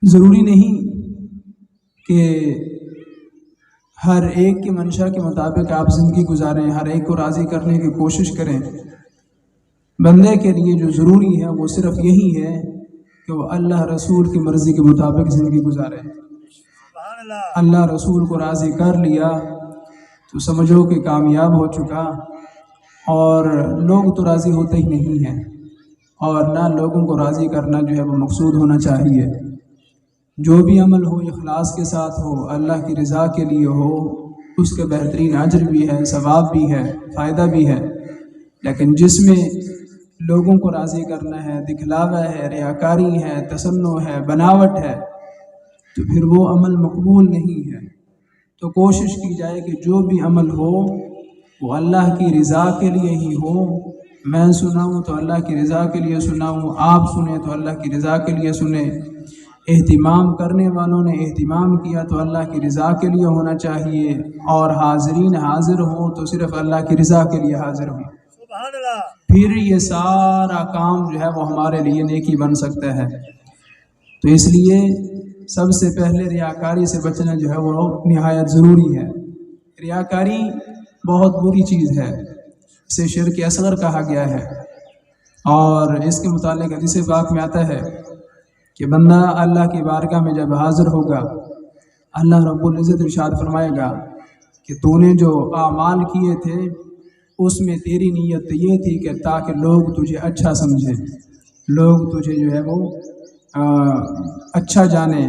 ضروری نہیں کہ ہر ایک کی منشا کے مطابق آپ زندگی گزاریں، ہر ایک کو راضی کرنے کی کوشش کریں۔ بندے کے لیے جو ضروری ہے وہ صرف یہی ہے کہ وہ اللہ رسول کی مرضی کے مطابق زندگی گزارے۔ اللہ رسول کو راضی کر لیا تو سمجھو کہ کامیاب ہو چکا، اور لوگ تو راضی ہوتے ہی نہیں ہیں، اور نہ لوگوں کو راضی کرنا جو ہے وہ مقصود ہونا چاہیے۔ جو بھی عمل ہو اخلاص کے ساتھ ہو، اللہ کی رضا کے لیے ہو، اس کے بہترین اجر بھی ہے، ثواب بھی ہے، فائدہ بھی ہے۔ لیکن جس میں لوگوں کو راضی کرنا ہے، دکھلاوا ہے، ریاکاری ہے، تصنع ہے، بناوٹ ہے، تو پھر وہ عمل مقبول نہیں ہے۔ تو کوشش کی جائے کہ جو بھی عمل ہو وہ اللہ کی رضا کے لیے ہی ہو۔ میں سناؤں تو اللہ کی رضا کے لیے سناؤں، آپ سنیں تو اللہ کی رضا کے لیے سنیں، اہتمام کرنے والوں نے اہتمام کیا تو اللہ کی رضا کے لیے ہونا چاہیے، اور حاضرین حاضر ہوں تو صرف اللہ کی رضا کے لیے حاضر ہوں۔ پھر یہ سارا کام جو ہے وہ ہمارے لیے نیکی بن سکتا ہے۔ تو اس لیے سب سے پہلے ریاکاری سے بچنا جو ہے وہ نہایت ضروری ہے۔ ریاکاری بہت بری چیز ہے، اسے شرک اصغر کہا گیا ہے، اور اس کے متعلق حدیث پاک میں آتا ہے کہ بندہ اللہ کی بارگاہ میں جب حاضر ہوگا، اللہ رب العزت ارشاد فرمائے گا کہ تو نے جو اعمال کیے تھے اس میں تیری نیت یہ تھی کہ تاکہ لوگ تجھے اچھا سمجھیں، لوگ تجھے جو ہے وہ اچھا جانیں،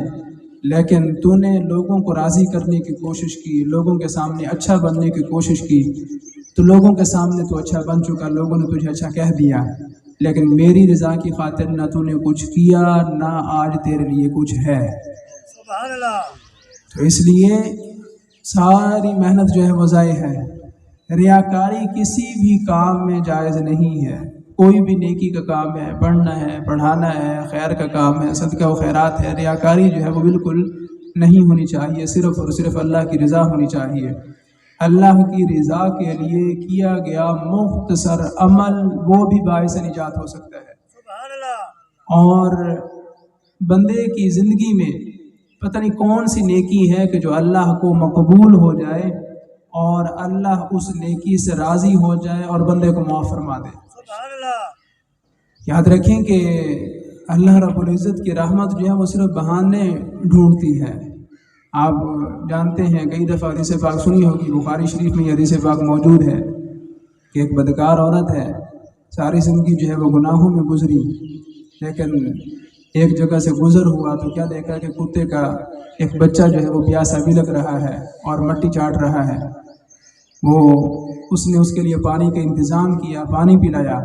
لیکن تو نے لوگوں کو راضی کرنے کی کوشش کی، لوگوں کے سامنے اچھا بننے کی کوشش کی، تو لوگوں کے سامنے تو اچھا بن چکا، لوگوں نے تجھے اچھا کہہ دیا، لیکن میری رضا کی خاطر نہ تو نے کچھ کیا، نہ آج تیرے لیے کچھ ہے۔ سبحان اللہ۔ تو اس لیے ساری محنت جو ہے وہ ضائع ہے۔ ریاکاری کسی بھی کام میں جائز نہیں ہے۔ کوئی بھی نیکی کا کام ہے، پڑھنا ہے، پڑھانا ہے، خیر کا کام ہے، صدقہ و خیرات ہے، ریاکاری جو ہے وہ بالکل نہیں ہونی چاہیے، صرف اور صرف اللہ کی رضا ہونی چاہیے۔ اللہ کی رضا کے لیے کیا گیا مختصر عمل وہ بھی باعث نجات ہو سکتا ہے۔ اور بندے کی زندگی میں پتہ نہیں کون سی نیکی ہے کہ جو اللہ کو مقبول ہو جائے اور اللہ اس نیکی سے راضی ہو جائے اور بندے کو معاف فرما دے۔ یاد رکھیں کہ اللہ رب العزت کی رحمت جو ہے وہ صرف بہانے ڈھونڈتی ہے۔ آپ جانتے ہیں، کئی دفعہ حدیث پاک سنی ہوگی، بخاری شریف میں یہ حدیث پاک موجود ہے کہ ایک بدکار عورت ہے، ساری زندگی جو ہے وہ گناہوں میں گزری، لیکن ایک جگہ سے گزر ہوا تو کیا دیکھا کہ کتے کا ایک بچہ جو ہے وہ پیاسا بھی لگ رہا ہے اور مٹی چاٹ رہا ہے۔ اس نے اس کے لیے پانی کا انتظام کیا، پانی پلایا۔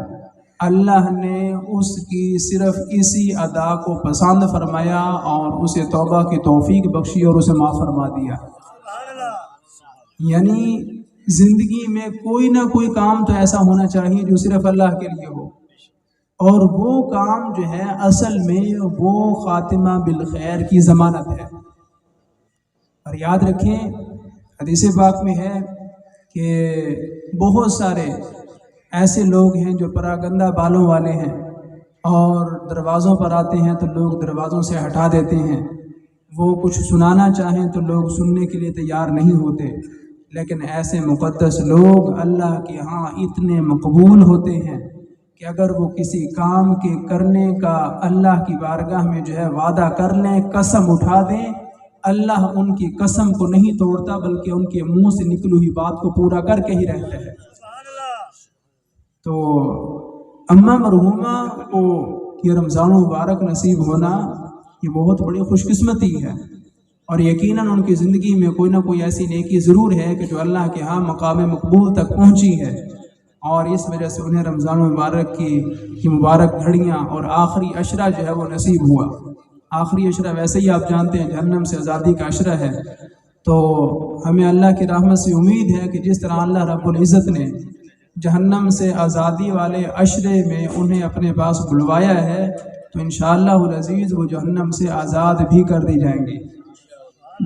اللہ نے اس کی صرف اسی ادا کو پسند فرمایا اور اسے توبہ کی توفیق بخشی اور اسے معاف فرما دیا۔ یعنی زندگی میں کوئی نہ کوئی کام تو ایسا ہونا چاہیے جو صرف اللہ کے لیے ہو، اور وہ کام جو ہے اصل میں وہ خاتمہ بالخیر کی ضمانت ہے۔ اور یاد رکھیں، حدیث پاک میں ہے کہ بہت سارے ایسے لوگ ہیں جو پراگندہ بالوں والے ہیں، اور دروازوں پر آتے ہیں تو لوگ دروازوں سے ہٹا دیتے ہیں، وہ کچھ سنانا چاہیں تو لوگ سننے کے لیے تیار نہیں ہوتے، لیکن ایسے مقدس لوگ اللہ کے ہاں اتنے مقبول ہوتے ہیں کہ اگر وہ کسی کام کے کرنے کا اللہ کی بارگاہ میں جو ہے وعدہ کر لیں، قسم اٹھا دیں، اللہ ان کی قسم کو نہیں توڑتا بلکہ ان کے منہ سے نکلی ہوئی بات کو پورا کر کے ہی رہتا ہے۔ تو اماں مرحومہ کو یہ رمضان مبارک نصیب ہونا یہ بہت بڑی خوش قسمتی ہے، اور یقیناً ان کی زندگی میں کوئی نہ کوئی ایسی نیکی ضرور ہے کہ جو اللہ کے ہاں مقام مقبول تک پہنچی ہے، اور اس وجہ سے انہیں رمضان مبارک کی مبارک گھڑیاں اور آخری عشرہ جو ہے وہ نصیب ہوا۔ آخری عشرہ ویسے ہی آپ جانتے ہیں جہنم سے آزادی کا عشرہ ہے، تو ہمیں اللہ کی رحمت سے امید ہے کہ جس طرح اللہ رب العزت نے جہنم سے آزادی والے عشرے میں انہیں اپنے پاس بلوایا ہے، تو انشاءاللہ العزیز وہ جہنم سے آزاد بھی کر دی جائیں گی،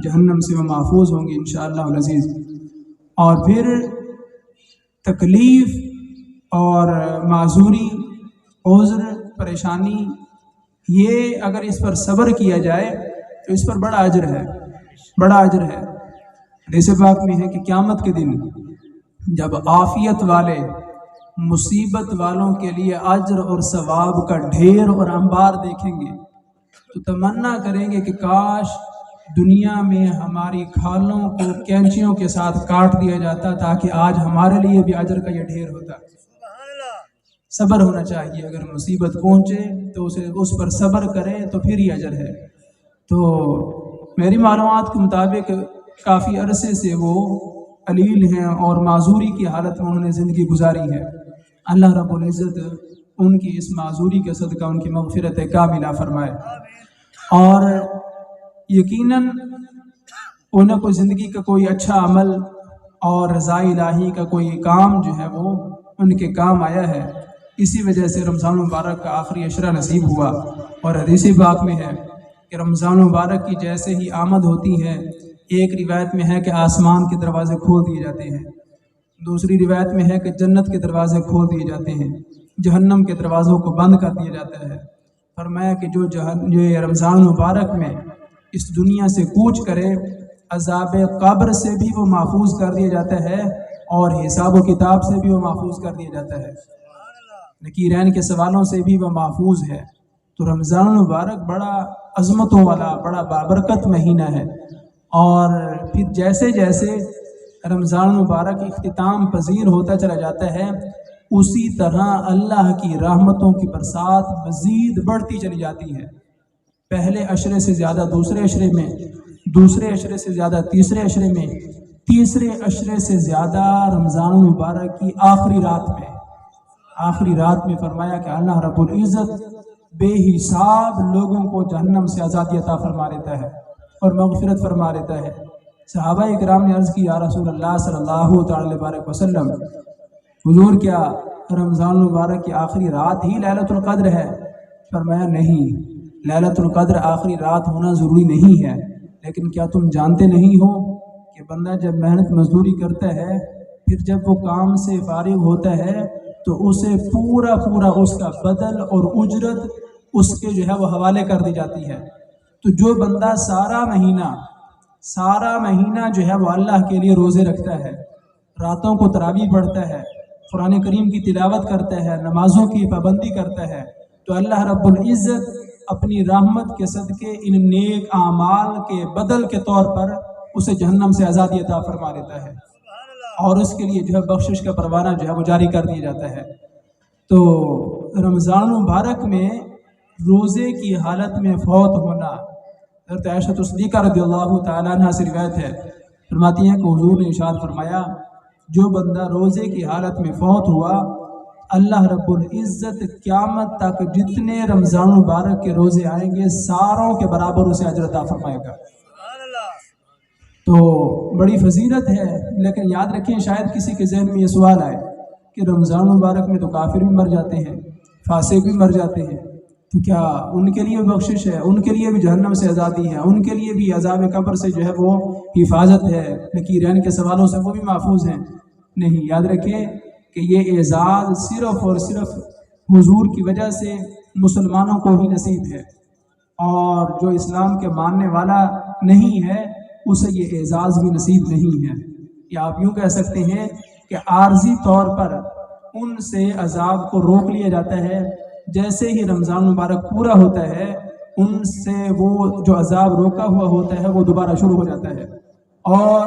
جہنم سے وہ محفوظ ہوں گی انشاءاللہ العزیز۔ اور پھر تکلیف اور معذوری، عذر، پریشانی، یہ اگر اس پر صبر کیا جائے تو اس پر بڑا اجر ہے، بڑا اجر ہے۔ حدیث پاک میں ہے کہ قیامت کے دن جب عافیت والے مصیبت والوں کے لیے اجر اور ثواب کا ڈھیر اور انبار دیکھیں گے تو تمنا کریں گے کہ کاش دنیا میں ہماری کھالوں کو کینچیوں کے ساتھ کاٹ دیا جاتا تاکہ آج ہمارے لیے بھی اجر کا یہ ڈھیر ہوتا۔ صبر ہونا چاہیے، اگر مصیبت پہنچے تو اس پر صبر کریں تو پھر ہی اجر ہے۔ تو میری معلومات کے مطابق کافی عرصے سے وہ علیل ہیں اور معذوری کی حالت میں انہوں نے زندگی گزاری ہے۔ اللہ رب العزت ان کی اس معذوری کے صدقہ ان کی مغفرت کاملہ فرمائے، اور یقیناً انہیں کوئی زندگی کا کوئی اچھا عمل اور رضا الہی کا کوئی کام جو ہے وہ ان کے کام آیا ہے، اسی وجہ سے رمضان مبارک کا آخری عشرہ نصیب ہوا۔ اور حدیث پاک میں ہے کہ رمضان مبارک کی جیسے ہی آمد ہوتی ہے، ایک روایت میں ہے کہ آسمان کے دروازے کھول دیے جاتے ہیں، دوسری روایت میں ہے کہ جنت کے دروازے کھول دیے جاتے ہیں، جہنم کے دروازوں کو بند کر دیا جاتا ہے۔ فرمایا کہ جو رمضان مبارک میں اس دنیا سے کوچ کرے، عذاب قبر سے بھی وہ محفوظ کر دیا جاتا ہے اور حساب و کتاب سے بھی وہ محفوظ کر دیا جاتا ہے، نکیرین کے سوالوں سے بھی وہ محفوظ ہے۔ تو رمضان مبارک بڑا عظمتوں والا، بڑا بابرکت مہینہ ہے، اور پھر جیسے جیسے رمضان مبارک اختتام پذیر ہوتا چلا جاتا ہے، اسی طرح اللہ کی رحمتوں کی برسات مزید بڑھتی چلی جاتی ہے۔ پہلے عشرے سے زیادہ دوسرے عشرے میں، دوسرے عشرے سے زیادہ تیسرے عشرے میں، تیسرے عشرے سے زیادہ رمضان مبارک کی آخری رات میں، آخری رات میں فرمایا کہ اللہ رب العزت بے حساب لوگوں کو جہنم سے آزادی عطا فرما لیتا ہے اور مغفرت فرما لیتا ہے۔ صحابہ اکرام نے عرض کی یا رسول اللہ صلی اللہ علیہ وسلم، حضور کیا رمضان مبارک کی آخری رات ہی لیلۃ القدر ہے؟ فرمایا نہیں، لیلۃ القدر آخری رات ہونا ضروری نہیں ہے، لیکن کیا تم جانتے نہیں ہو کہ بندہ جب محنت مزدوری کرتا ہے، پھر جب وہ کام سے فارغ ہوتا ہے تو اسے پورا اس کا بدل اور اجرت اس کے جو ہے وہ حوالے کر دی جاتی ہے۔ تو جو بندہ سارا مہینہ جو ہے وہ اللہ کے لیے روزے رکھتا ہے، راتوں کو تراویح پڑھتا ہے، قرآن کریم کی تلاوت کرتا ہے، نمازوں کی پابندی کرتا ہے، تو اللہ رب العزت اپنی رحمت کے صدقے ان نیک اعمال کے بدل کے طور پر اسے جہنم سے آزادی عطا فرما دیتا ہے، اور اس کے لیے جو ہے بخشش کا پروانہ جو ہے وہ جاری کر دیا جاتا ہے۔ تو رمضان مبارک میں روزے کی حالت میں فوت ہونا، حضرت عائشہ صدیقہ رضی اللہ تعالیٰ عنہ سے روایت ہے، فرماتی ہیں کہ حضور نے ارشاد فرمایا جو بندہ روزے کی حالت میں فوت ہوا، اللہ رب العزت قیامت تک جتنے رمضان مبارک کے روزے آئیں گے ساروں کے برابر اسے اجر عطا فرمائے گا۔ تو بڑی فضیلت ہے، لیکن یاد رکھیں شاید کسی کے ذہن میں یہ سوال آئے کہ رمضان مبارک میں تو کافر بھی مر جاتے ہیں، فاسق بھی مر جاتے ہیں، تو کیا ان کے لیے بخشش ہے، ان کے لیے بھی جہنم سے آزادی ہے، ان کے لیے بھی عذاب قبر سے جو ہے وہ حفاظت ہے، نکیرین کے سوالوں سے وہ بھی محفوظ ہیں؟ نہیں، یاد رکھیں کہ یہ اعزاز صرف اور صرف حضور کی وجہ سے مسلمانوں کو ہی نصیب ہے، اور جو اسلام کے ماننے والا نہیں ہے اسے یہ اعزاز بھی نصیب نہیں ہے۔ یا آپ یوں کہہ سکتے ہیں کہ عارضی طور پر ان سے عذاب کو روک لیا جاتا ہے، جیسے ہی رمضان مبارک پورا ہوتا ہے ان سے وہ جو عذاب روکا ہوا ہوتا ہے وہ دوبارہ شروع ہو جاتا ہے، اور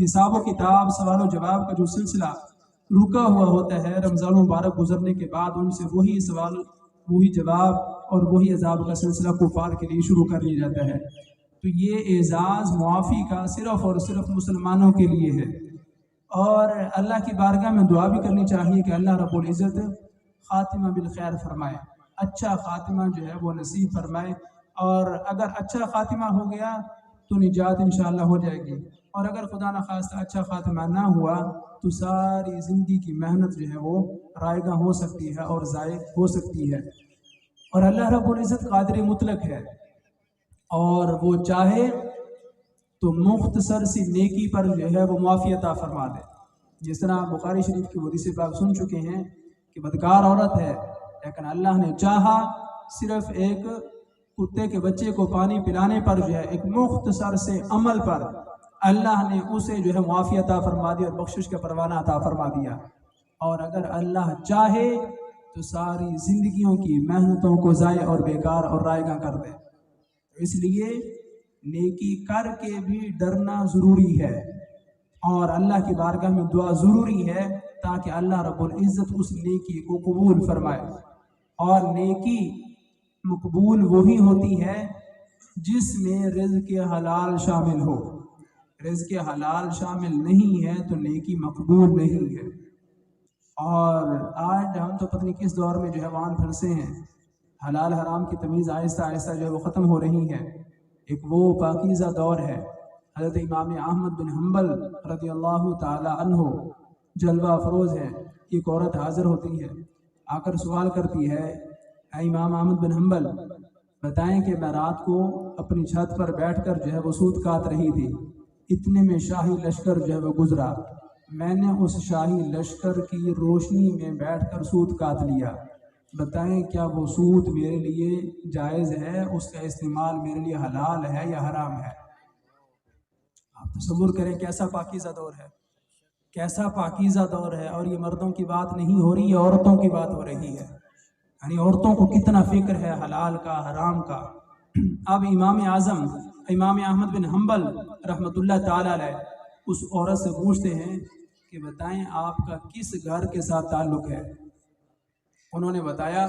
حساب و کتاب، سوال و جواب کا جو سلسلہ رکا ہوا ہوتا ہے رمضان مبارک گزرنے کے بعد، ان سے وہی سوال، وہی جواب اور وہی عذاب کا سلسلہ کفار کے لیے شروع کر دیا جاتا ہے۔ تو یہ اعزاز معافی کا صرف اور صرف مسلمانوں کے لیے ہے، اور اللہ کی بارگاہ میں دعا بھی کرنی چاہیے کہ اللہ رب العزت خاتمہ بالخیر فرمائے، اچھا خاتمہ جو ہے وہ نصیب فرمائے، اور اگر اچھا خاتمہ ہو گیا تو نجات انشاءاللہ ہو جائے گی، اور اگر خدا نخواستہ اچھا خاتمہ نہ ہوا تو ساری زندگی کی محنت جو ہے وہ رائگاں ہو سکتی ہے اور ضائع ہو سکتی ہے۔ اور اللہ رب العزت قادر مطلق ہے، اور وہ چاہے تو مختصر سی نیکی پر جو ہے وہ معافی عطا فرما دے، جس طرح بخاری شریف کی حدیث پاک سن چکے ہیں کہ بدکار عورت ہے، لیکن اللہ نے چاہا صرف ایک کتے کے بچے کو پانی پلانے پر جو ہے ایک مختصر سے عمل پر اللہ نے اسے جو ہے معافی عطا فرما دی اور بخشش کا پروانہ عطا فرما دیا. اور اگر اللہ چاہے تو ساری زندگیوں کی محنتوں کو ضائع اور بیکار اور رائگاں کر دے. اس لیے نیکی کر کے بھی ڈرنا ضروری ہے اور اللہ کی بارگاہ میں دعا ضروری ہے تاکہ اللہ رب العزت اس نیکی کو قبول فرمائے. اور نیکی مقبول وہی ہوتی ہے جس میں رزق حلال شامل ہو. رزق حلال شامل نہیں ہے تو نیکی مقبول نہیں ہے. اور آج ہم تو پتہ نہیں کس دور میں جو ہے وان پھنسے ہیں. حلال حرام کی تمیز آہستہ آہستہ جو ہے وہ ختم ہو رہی ہے. ایک وہ پاکیزہ دور ہے. حضرت امام احمد بن حنبل رضی اللہ تعالی عنہ جلوہ افروز ہے. ایک عورت حاضر ہوتی ہے، آ کر سوال کرتی ہے، اے امام احمد بن حنبل بتائیں کہ میں رات کو اپنی چھت پر بیٹھ کر جو ہے وہ سوت کاٹ رہی تھی. اتنے میں شاہی لشکر جو ہے وہ گزرا. میں نے اس شاہی لشکر کی روشنی میں بیٹھ کر سوت کاٹ لیا. بتائیں کیا وہ سوت میرے لیے جائز ہے؟ اس کا استعمال میرے لیے حلال ہے یا حرام ہے؟ آپ تصور کریں کیسا پاکیزہ دور ہے، کیسا پاکیزہ دور ہے. اور یہ مردوں کی بات نہیں ہو رہی، یہ عورتوں کی بات ہو رہی ہے. یعنی عورتوں کو کتنا فکر ہے حلال کا حرام کا. اب امام اعظم امام احمد بن حنبل رحمۃ اللہ تعالی علیہ اس عورت سے پوچھتے ہیں کہ بتائیں آپ کا کس گھر کے ساتھ تعلق ہے؟ انہوں نے بتایا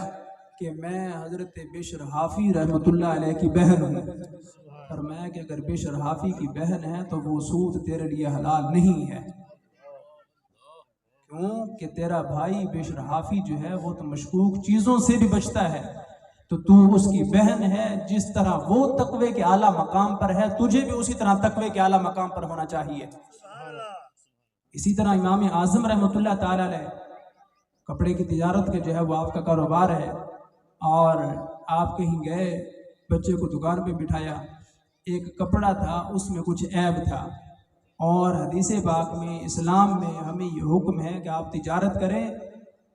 کہ میں حضرت بشر حافی رحمۃ اللہ علیہ کی بہن ہوں. فرمایا کہ اگر بشر حافی کی بہن ہے تو وہ سود تیرے لیے حلال نہیں ہے. کیوں کہ تیرا بھائی بشر حافی جو ہے وہ تو مشکوک چیزوں سے بھی بچتا ہے، تو اس کی بہن ہے. جس طرح وہ تقوی کے اعلیٰ مقام پر ہے تجھے بھی اسی طرح تقوی کے اعلیٰ مقام پر ہونا چاہیے. اسی طرح امام اعظم رحمۃ اللہ تعالی علیہ کپڑے کی تجارت کے جو ہے وہ آپ کا کاروبار ہے، اور آپ کہیں گئے، بچے کو دکان پہ بٹھایا، ایک کپڑا تھا اس میں کچھ عیب تھا. اور حدیث پاک میں اسلام میں ہمیں یہ حکم ہے کہ آپ تجارت کریں،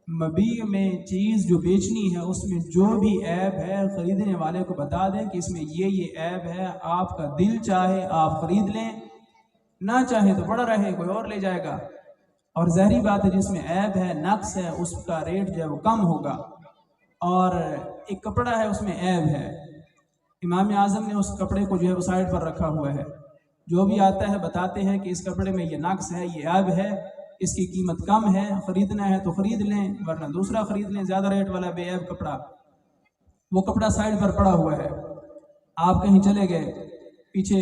مبیع میں چیز جو بیچنی ہے اس میں جو بھی عیب ہے خریدنے والے کو بتا دیں کہ اس میں یہ عیب ہے. آپ کا دل چاہے آپ خرید لیں، نہ چاہے تو پڑا رہے، کوئی اور لے جائے گا. اور ظاہری بات ہے جس میں عیب ہے نقص ہے اس کا ریٹ جو ہے وہ کم ہوگا. اور ایک کپڑا ہے اس میں عیب ہے، امام اعظم نے اس کپڑے کو جو ہے وہ سائڈ پر رکھا ہوا ہے. جو بھی آتا ہے بتاتے ہیں کہ اس کپڑے میں یہ نقص ہے، یہ عیب ہے، اس کی قیمت کم ہے، خریدنا ہے تو خرید لیں ورنہ دوسرا خرید لیں زیادہ ریٹ والا بے عیب کپڑا. وہ کپڑا سائڈ پر پڑا ہوا ہے. آپ کہیں چلے گئے، پیچھے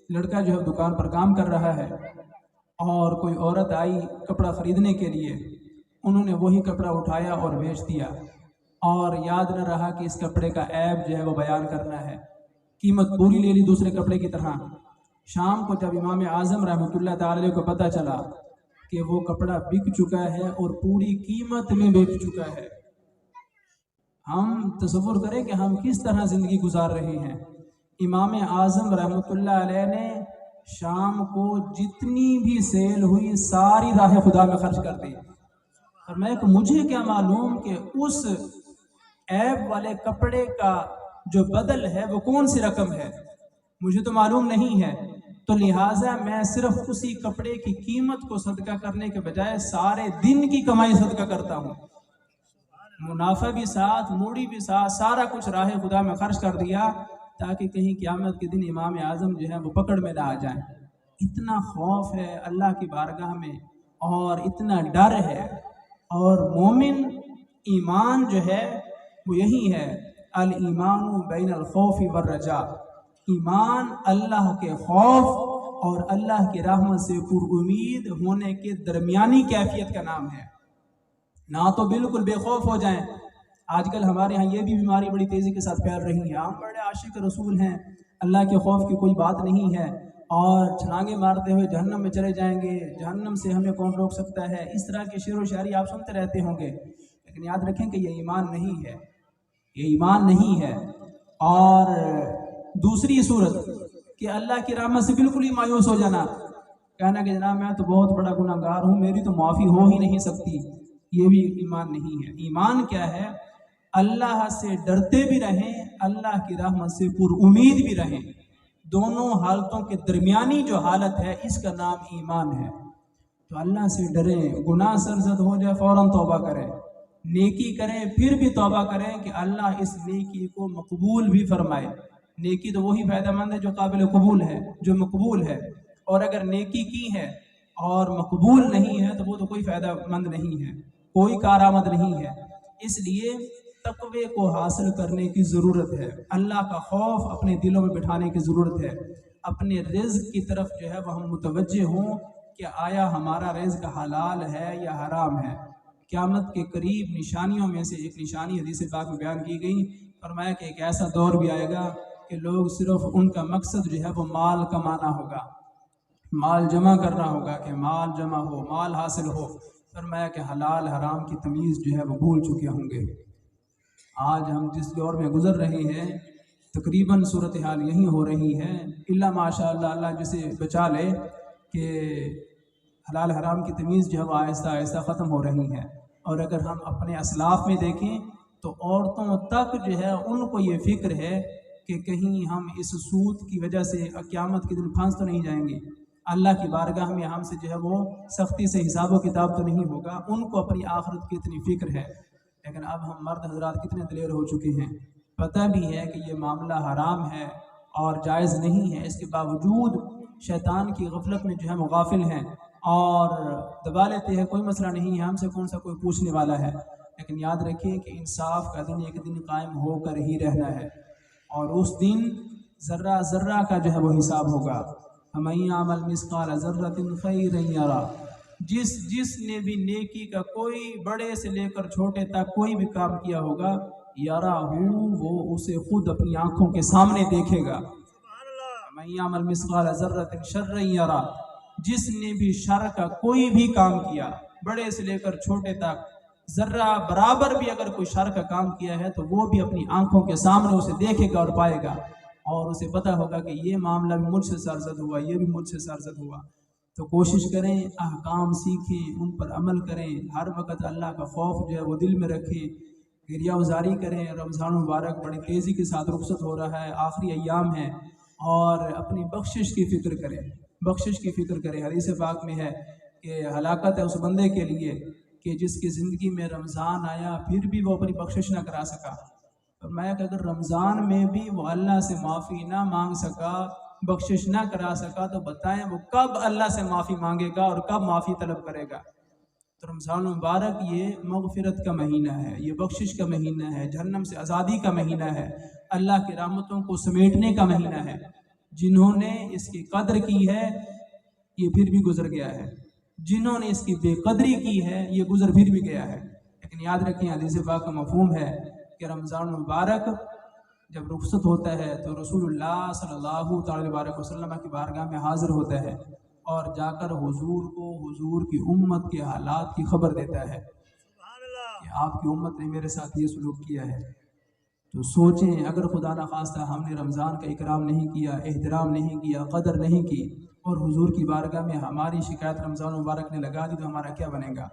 لڑکا جو ہے دکان پر کام کر رہا ہے اور کوئی عورت آئی کپڑا خریدنے کے لیے. انہوں نے وہی کپڑا اٹھایا اور بیچ دیا، اور یاد نہ رہا کہ اس کپڑے کا عیب جو ہے وہ بیان کرنا ہے. قیمت پوری لے لی دوسرے کپڑے کی طرح. شام کو جب امام اعظم رحمۃ اللہ تعالی کو پتہ چلا کہ وہ کپڑا بک چکا ہے اور پوری قیمت میں بک چکا ہے، ہم تصور کریں کہ ہم کس طرح زندگی گزار رہے ہیں. امام اعظم رحمۃ اللہ علیہ نے شام کو جتنی بھی سیل ہوئی ساری راہ خدا میں خرچ کر دی. اور میں کہ مجھے کیا معلوم کہ اس عیب والے کپڑے کا جو بدل ہے وہ کون سی رقم ہے، مجھے تو معلوم نہیں ہے. تو لہٰذا میں صرف اسی کپڑے کی قیمت کو صدقہ کرنے کے بجائے سارے دن کی کمائی صدقہ کرتا ہوں. منافع بھی ساتھ، موڑی بھی ساتھ، سارا کچھ راہ خدا میں خرچ کر دیا تاکہ کہیں قیامت کے دن امام اعظم جو ہے وہ پکڑ میں نہ آ جائیں. اتنا خوف ہے اللہ کی بارگاہ میں اور اتنا ڈر ہے. اور مومن ایمان جو ہے وہ یہی ہے، الایمان بین الخوف والرجاء. ایمان اللہ کے خوف اور اللہ کی رحمت سے پر امید ہونے کے درمیانی کیفیت کا نام ہے. نہ تو بالکل بے خوف ہو جائیں. آج کل ہمارے ہاں یہ بھی بیماری بڑی تیزی کے ساتھ پھیل رہی ہے. ہم بڑے عاشق رسول ہیں، اللہ کے خوف کی کوئی بات نہیں ہے، اور چھلانگے مارتے ہوئے جہنم میں چلے جائیں گے، جہنم سے ہمیں کون روک سکتا ہے. اس طرح کے شعر و شاعری آپ سنتے رہتے ہوں گے، لیکن یاد رکھیں کہ یہ ایمان نہیں ہے، یہ ایمان نہیں ہے. اور دوسری صورت کہ اللہ کی رحمت سے بالکل ہی مایوس ہو جانا، کہنا کہ جناب میں تو بہت بڑا گناہ گار ہوں، میری تو معافی ہو ہی نہیں سکتی، یہ بھی ایمان نہیں ہے. ایمان کیا ہے اللہ سے ڈرتے بھی رہیں، اللہ کی رحمت سے پر امید بھی رہیں۔ دونوں حالتوں کے درمیانی جو حالت ہے اس کا نام ایمان ہے۔ تو اللہ سے ڈریں، گناہ سرزد ہو جائے فوراً توبہ کریں، نیکی کریں پھر بھی توبہ کریں کہ اللہ اس نیکی کو مقبول بھی فرمائے۔ نیکی تو وہی فائدہ مند ہے جو قابل قبول ہے، جو مقبول ہے، اور اگر نیکی کی ہے اور مقبول نہیں ہے تو وہ تو کوئی فائدہ مند نہیں ہے، کوئی کارآمد نہیں ہے۔ اس لیے تقوی کو حاصل کرنے کی ضرورت ہے، اللہ کا خوف اپنے دلوں میں بٹھانے کی ضرورت ہے، اپنے رزق کی طرف جو ہے وہ ہم متوجہ ہوں کہ آیا ہمارا رزق حلال ہے یا حرام ہے۔ قیامت کے قریب نشانیوں میں سے ایک نشانی حدیث پاک میں بیان کی گئی، فرمایا کہ ایک ایسا دور بھی آئے گا کہ لوگ صرف ان کا مقصد جو ہے وہ مال کمانا ہوگا، مال جمع کرنا ہوگا، کہ مال جمع ہو، مال حاصل ہو۔ فرمایا کہ حلال حرام کی تمیز جو ہے وہ بھول چکے ہوں گے۔ آج ہم جس دور میں گزر رہے ہیں تقریباً صورتحال یہی ہو رہی ہے، اللہ ماشاء اللہ، اللہ جسے بچا لے، کہ حلال حرام کی تمیز جو ہے وہ آہستہ آہستہ ختم ہو رہی ہے۔ اور اگر ہم اپنے اسلاف میں دیکھیں تو عورتوں تک جو ہے ان کو یہ فکر ہے کہ کہیں ہم اس سود کی وجہ سے قیامت کے دن پھنس تو نہیں جائیں گے، اللہ کی بارگاہ میں ہم سے جو ہے وہ سختی سے حساب و کتاب تو نہیں ہوگا، ان کو اپنی آخرت کی اتنی فکر ہے۔ لیکن اب ہم مرد حضرات کتنے دلیر ہو چکے ہیں، پتہ بھی ہے کہ یہ معاملہ حرام ہے اور جائز نہیں ہے، اس کے باوجود شیطان کی غفلت میں جو ہے مغافل ہیں اور دبا لیتے ہیں، کوئی مسئلہ نہیں ہے، ہم سے کون سا کوئی پوچھنے والا ہے۔ لیکن یاد رکھیے کہ انصاف کا دن ایک دن قائم ہو کر ہی رہنا ہے، اور اس دن ذرہ ذرہ کا جو ہے وہ حساب ہوگا۔ فَمَن يَعْمَلْ مِثْقَالَ ذَرَّةٍ خَيْرًا يَرَهُ، جس نے بھی نیکی کا کوئی بڑے سے لے کر چھوٹے تک کوئی بھی کام کیا ہوگا، یَرَهُ، وہ اسے خود اپنی آنکھوں کے سامنے دیکھے گا۔ فَمَن يَعْمَلْ مِثْقَالَ ذَرَّةٍ شَرًّا يَرَهُ، جس نے بھی شر کا کوئی بھی کام کیا، بڑے سے لے کر چھوٹے تک، ذرہ برابر بھی اگر کوئی شر کا کام کیا ہے تو وہ بھی اپنی آنکھوں کے سامنے اسے دیکھے گا اور پائے گا، اور اسے پتہ ہوگا کہ یہ معاملہ بھی مجھ سے سرزد ہوا، یہ بھی مجھ سے سرزد ہوا۔ تو کوشش کریں، احکام سیکھیں، ان پر عمل کریں، ہر وقت اللہ کا خوف جو ہے وہ دل میں رکھیں، گریہ وزاری کریں۔ رمضان مبارک بڑی تیزی کے ساتھ رخصت ہو رہا ہے، آخری ایام ہے، اور اپنی بخشش کی فکر کریں، بخشش کی فکر کریں۔ حدیث پاک میں ہے کہ ہلاکت ہے اس بندے کے لیے کہ جس کی زندگی میں رمضان آیا پھر بھی وہ اپنی بخشش نہ کرا سکا۔ فرمایا کہ اگر رمضان میں بھی وہ اللہ سے معافی نہ مانگ سکا، بخشش نہ کرا سکا، تو بتائیں وہ کب اللہ سے معافی مانگے گا اور کب معافی طلب کرے گا۔ تو رمضان مبارک یہ مغفرت کا مہینہ ہے، یہ بخشش کا مہینہ ہے، جہنم سے آزادی کا مہینہ ہے، اللہ کی رحمتوں کو سمیٹنے کا مہینہ ہے۔ جنہوں نے اس کی قدر کی ہے یہ پھر بھی گزر گیا ہے، جنہوں نے اس کی بے قدری کی ہے یہ گزر پھر بھی گیا ہے۔ لیکن یاد رکھیں، حدیث پاک کا مفہوم ہے کہ رمضان مبارک جب رخصت ہوتا ہے تو رسول اللہ صلی اللہ تعالی وسلم کی بارگاہ میں حاضر ہوتا ہے اور جا کر حضور کو حضور کی امت کے حالات کی خبر دیتا ہے کہ آپ کی امت نے میرے ساتھ یہ سلوک کیا ہے۔ تو سوچیں، اگر خدا نخواستہ ہم نے رمضان کا اکرام نہیں کیا، احترام نہیں کیا، قدر نہیں کی، اور حضور کی بارگاہ میں ہماری شکایت رمضان مبارک نے لگا دی، تو ہمارا کیا بنے گا؟